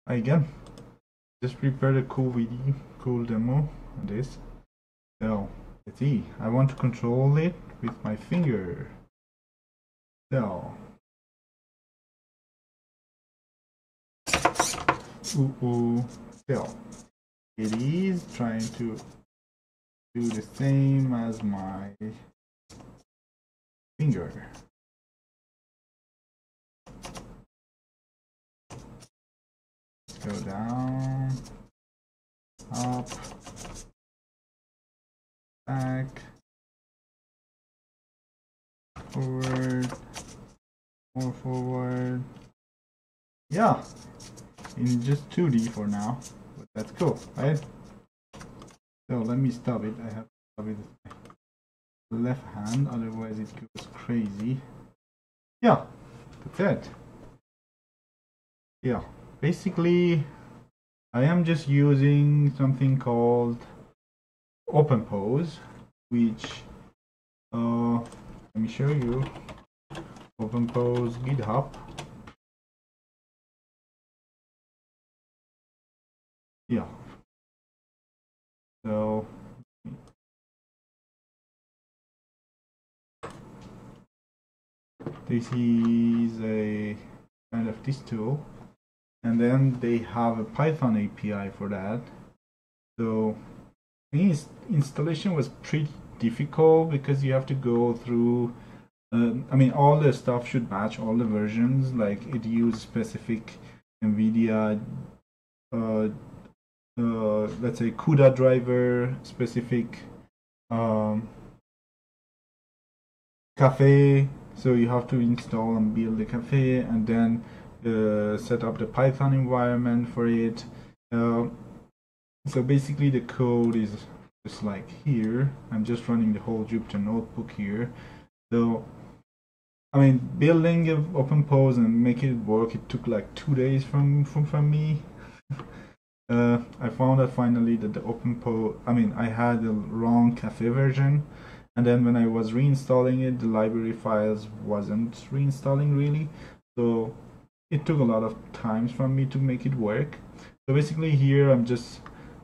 Again, just prepared a cool video, cool demo on this. So let's see. I want to control it with my finger. So so it is trying to do the same as my finger. Go down, up, back, forward, more forward. Yeah, in just 2D for now, but that's cool, right? So let me stop it. I have to stop it with my left hand, otherwise it goes crazy. Yeah, that's it. Yeah, basically I am just using something called OpenPose, which let me show you. OpenPose GitHub. Yeah. So this is a kind of this tool, and then they have a Python API for that. So the installation was pretty difficult because you have to go through I mean, all the stuff should match all the versions, like it uses specific NVIDIA let's say CUDA driver, specific cafe, so you have to install and build the cafe and then set up the Python environment for it. So basically the code is just like here. I'm just running the whole Jupyter notebook here. So I mean, building OpenPose and making it work, it took like 2 days from me. I found out finally that the OpenPose, I mean, I had the wrong cafe version, and then when I was reinstalling it, the library files wasn't reinstalling really, so it took a lot of times from me to make it work. So basically here I'm just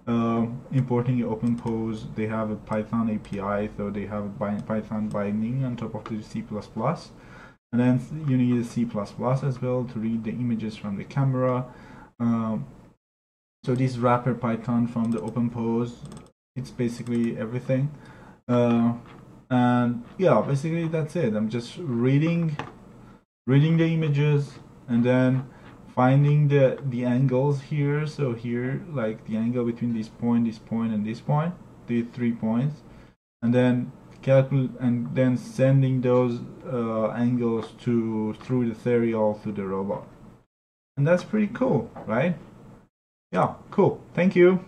importing OpenPose. They have a Python API, so they have a Python binding on top of the C++. And then you need a C++ as well to read the images from the camera. So this wrapper Python from the OpenPose, it's basically everything. And yeah, basically that's it. I'm just reading the images and then finding the angles here. So here, like the angle between this point, and this point, the 3 points, and then calculate and then sending those angles through the serial to the robot. And that's pretty cool, right? Yeah, cool. Thank you.